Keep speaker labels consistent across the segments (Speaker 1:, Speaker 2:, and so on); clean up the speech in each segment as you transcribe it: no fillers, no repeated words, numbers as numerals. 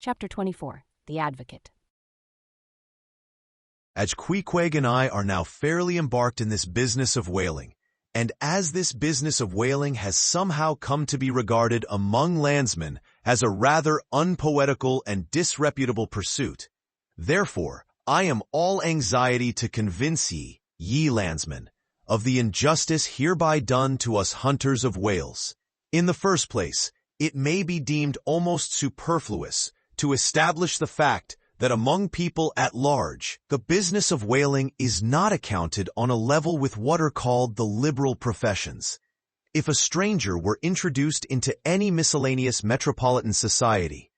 Speaker 1: Chapter 24. The Advocate.
Speaker 2: As Queequeg and I are now fairly embarked in this business of whaling, and as this business of whaling has somehow come to be regarded among landsmen as a rather unpoetical and disreputable pursuit, therefore I am all anxiety to convince ye landsmen, of the injustice hereby done to us hunters of whales. In the first place, it may be deemed almost superfluous to establish the fact that among people at large, the business of whaling is not accounted on a level with what are called the liberal professions. If a stranger were introduced into any miscellaneous metropolitan society,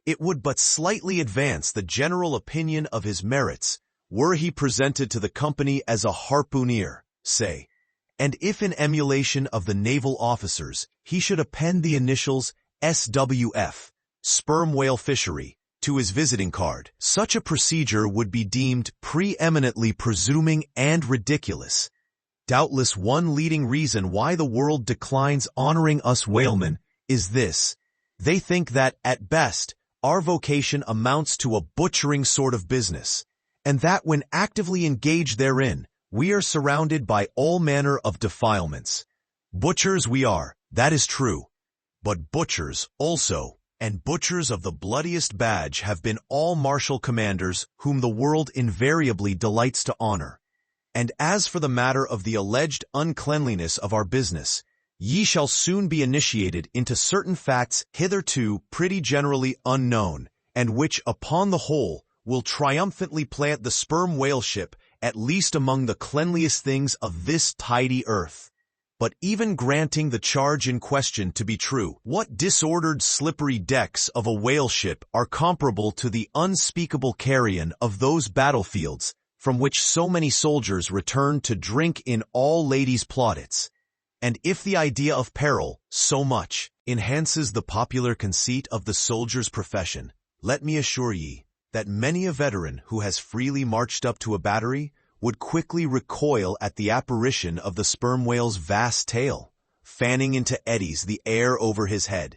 Speaker 2: it would but slightly advance the general opinion of his merits were he presented to the company as a harpooner, say, and if in emulation of the naval officers he should append the initials SWF, sperm whale fishery, to his visiting card. Such a procedure would be deemed preeminently presuming and ridiculous. Doubtless one leading reason why the world declines honoring us whalemen is this. They think that, at best, our vocation amounts to a butchering sort of business, and that when actively engaged therein, we are surrounded by all manner of defilements. Butchers we are, that is true, but butchers also, and butchers of the bloodiest badge have been all martial commanders whom the world invariably delights to honor. And as for the matter of the alleged uncleanliness of our business, ye shall soon be initiated into certain facts hitherto pretty generally unknown, and which, upon the whole, will triumphantly plant the sperm whale ship at least among the cleanliest things of this tidy earth. But even granting the charge in question to be true, what disordered slippery decks of a whale ship are comparable to the unspeakable carrion of those battlefields from which so many soldiers return to drink in all ladies' plaudits? And if the idea of peril so much enhances the popular conceit of the soldier's profession, let me assure ye that many a veteran who has freely marched up to a battery would quickly recoil at the apparition of the sperm whale's vast tail, fanning into eddies the air over his head.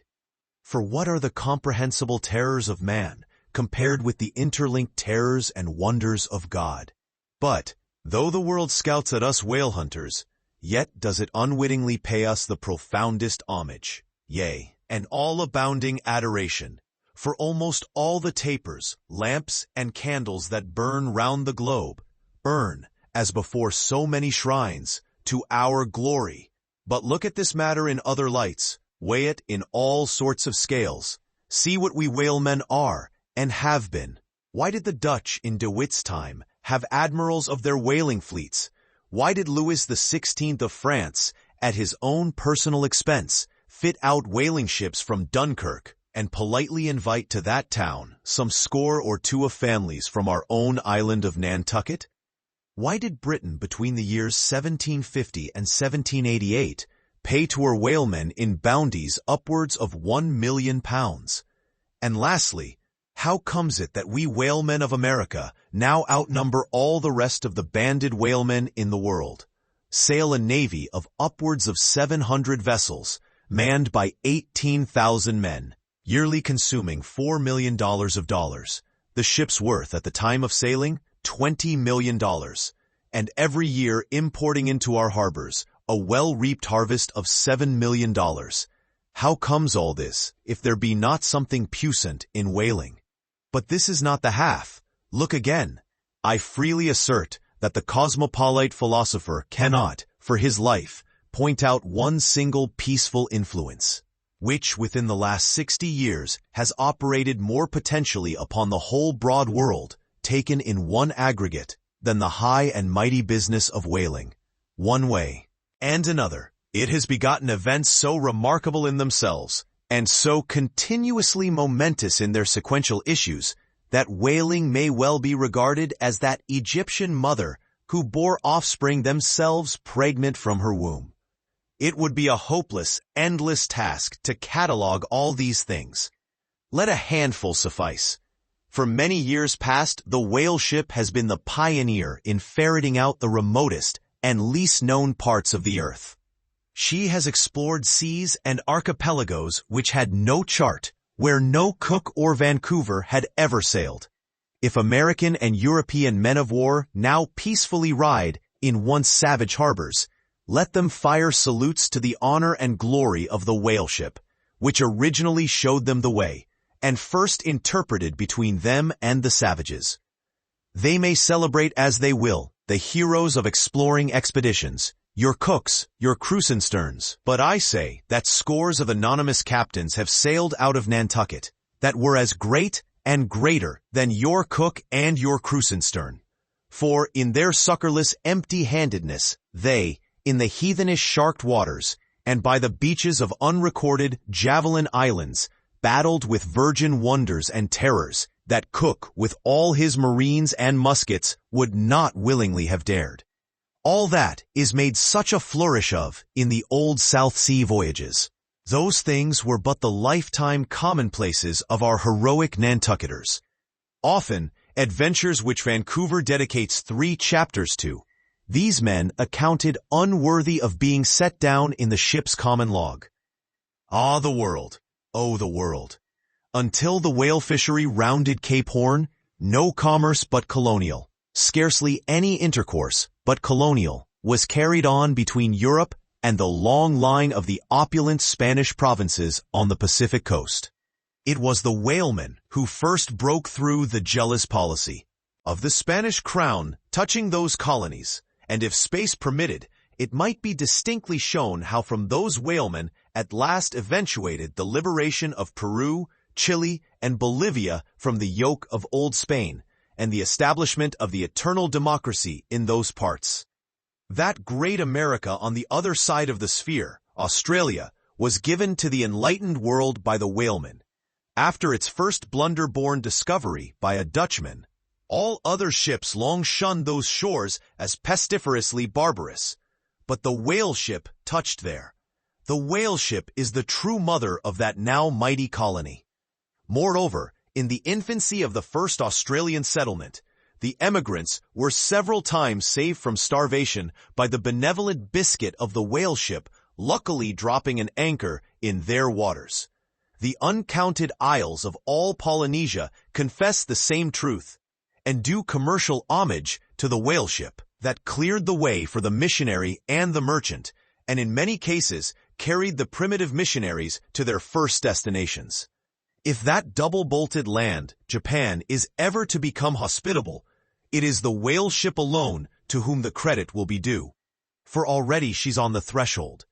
Speaker 2: For what are the comprehensible terrors of man compared with the interlinked terrors and wonders of God? But, though the world scouts at us whale hunters, yet does it unwittingly pay us the profoundest homage, yea, and all-abounding adoration, for almost all the tapers, lamps, and candles that burn round the globe, burn, as before so many shrines, to our glory. But look at this matter in other lights, weigh it in all sorts of scales, see what we whalemen are, and have been. Why did the Dutch in De Witt's time have admirals of their whaling fleets? Why did Louis XVI of France, at his own personal expense, fit out whaling ships from Dunkirk, and politely invite to that town some score or two of families from our own island of Nantucket? Why did Britain between the years 1750 and 1788 pay to her whalemen in bounties upwards of £1,000,000? And lastly, how comes it that we whalemen of America now outnumber all the rest of the banded whalemen in the world, sail a navy of upwards of 700 vessels, manned by 18,000 men, yearly consuming $4 million of dollars, the ship's worth at the time of sailing $20 million, and every year importing into our harbors a well-reaped harvest of $7 million? How comes all this, if there be not something puissant in whaling? But this is not the half. Look again. I freely assert that the cosmopolite philosopher cannot, for his life, point out one single peaceful influence, which within the last 60 years has operated more potentially upon the whole broad world, taken in one aggregate, than the high and mighty business of whaling. One way and another, it has begotten events so remarkable in themselves, and so continuously momentous in their sequential issues, that whaling may well be regarded as that Egyptian mother who bore offspring themselves pregnant from her womb. It would be a hopeless, endless task to catalogue all these things. Let a handful suffice. For many years past, the whale ship has been the pioneer in ferreting out the remotest and least known parts of the earth. She has explored seas and archipelagos which had no chart, where no Cook or Vancouver had ever sailed. If American and European men of war now peacefully ride in once savage harbors, let them fire salutes to the honor and glory of the whale ship, which originally showed them the way, and first interpreted between them and the savages. They may celebrate as they will, the heroes of exploring expeditions, your Cooks, your Cruisensterns, but I say that scores of anonymous captains have sailed out of Nantucket, that were as great and greater than your Cook and your Cruisenstern. For in their succorless empty-handedness, they, in the heathenish sharked waters, and by the beaches of unrecorded Javelin Islands, battled with virgin wonders and terrors that Cook, with all his marines and muskets, would not willingly have dared. All that is made such a flourish of in the old South Sea voyages. Those things were but the lifetime commonplaces of our heroic Nantucketers. Often, adventures which Vancouver dedicates 3 chapters to, these men accounted unworthy of being set down in the ship's common log. Ah, the world! Oh, the world! Until the whale fishery rounded Cape Horn, no commerce but colonial, scarcely any intercourse but colonial, was carried on between Europe and the long line of the opulent Spanish provinces on the Pacific coast. It was the whalemen who first broke through the jealous policy of the Spanish crown touching those colonies, and if space permitted, it might be distinctly shown how from those whalemen at last eventuated the liberation of Peru, Chile, and Bolivia from the yoke of Old Spain, and the establishment of the eternal democracy in those parts. That great America on the other side of the sphere, Australia, was given to the enlightened world by the whalemen. After its first blunder-born discovery by a Dutchman, all other ships long shunned those shores as pestiferously barbarous. But the whale ship touched there. The whale ship is the true mother of that now mighty colony. Moreover, in the infancy of the first Australian settlement, the emigrants were several times saved from starvation by the benevolent biscuit of the whale ship luckily dropping an anchor in their waters. The uncounted isles of all Polynesia confess the same truth, and do commercial homage to the whale ship that cleared the way for the missionary and the merchant, and in many cases carried the primitive missionaries to their first destinations. If that double-bolted land, Japan, is ever to become hospitable, it is the whale ship alone to whom the credit will be due. For already she's on the threshold.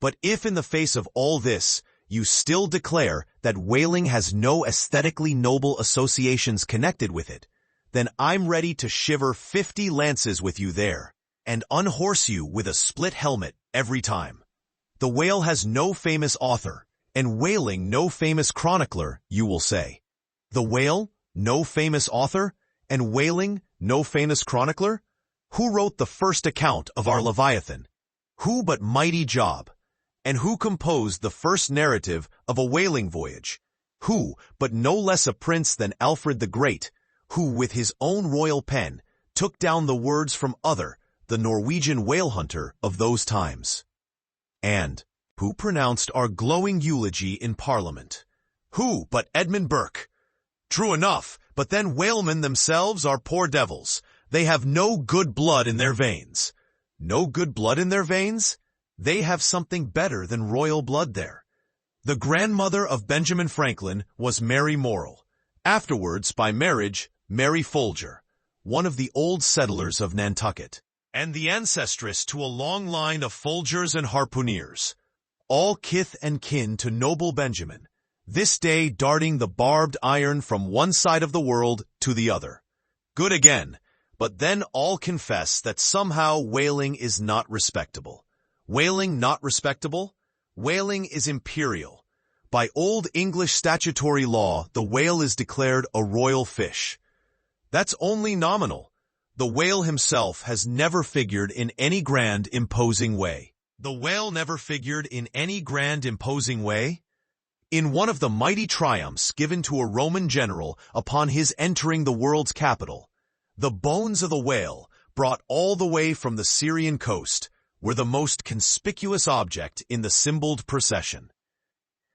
Speaker 2: But if in the face of all this, you still declare that whaling has no aesthetically noble associations connected with it, then I'm ready to shiver 50 lances with you there, and unhorse you with a split helmet every time. The whale has no famous author, and whaling no famous chronicler, you will say. The whale, no famous author, and whaling, no famous chronicler? Who wrote the first account of our Leviathan? Who but mighty Job? And who composed the first narrative of a whaling voyage? Who but no less a prince than Alfred the Great, who with his own royal pen took down the words from Other, the Norwegian whale hunter of those times? And who pronounced our glowing eulogy in Parliament? Who but Edmund Burke? True enough, but then whalemen themselves are poor devils. They have no good blood in their veins. No good blood in their veins? They have something better than royal blood there. The grandmother of Benjamin Franklin was Mary Morrell, afterwards by marriage Mary Folger, one of the old settlers of Nantucket, and the ancestress to a long line of Folgers and harpooneers, all kith and kin to noble Benjamin, this day darting the barbed iron from one side of the world to the other. Good again, but then all confess that somehow whaling is not respectable. Whaling not respectable? Whaling is imperial. By Old English statutory law, the whale is declared a royal fish. That's only nominal. The whale himself has never figured in any grand, imposing way. The whale never figured in any grand, imposing way? In one of the mighty triumphs given to a Roman general upon his entering the world's capital, the bones of the whale, brought all the way from the Syrian coast, were the most conspicuous object in the symboled procession.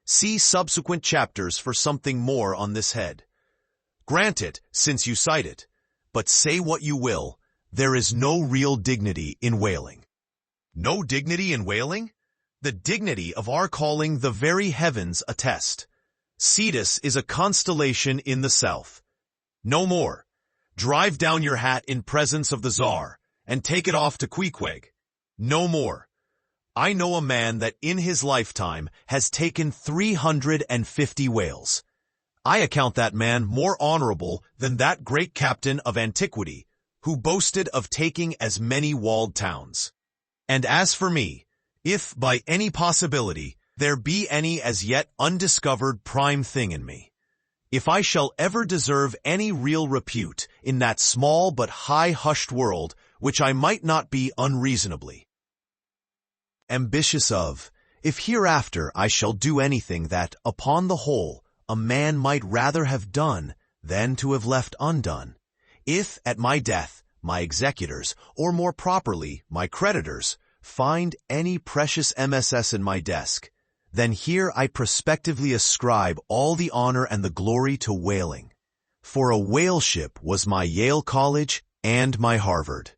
Speaker 2: See subsequent chapters for something more on this head. Grant it, since you cite it, but say what you will, there is no real dignity in whaling. No dignity in whaling? The dignity of our calling the very heavens attest. Cetus is a constellation in the south. No more. Drive down your hat in presence of the Tsar, and take it off to Queequeg. No more. I know a man that in his lifetime has taken 350 whales. I account that man more honorable than that great captain of antiquity, who boasted of taking as many walled towns. And as for me, if by any possibility there be any as yet undiscovered prime thing in me, if I shall ever deserve any real repute in that small but high-hushed world which I might not be unreasonably ambitious of, if hereafter I shall do anything that, upon the whole, a man might rather have done than to have left undone, if at my death my executors, or more properly my creditors, find any precious MSS in my desk, then here I prospectively ascribe all the honor and the glory to whaling. For a whale ship was my Yale College and my Harvard.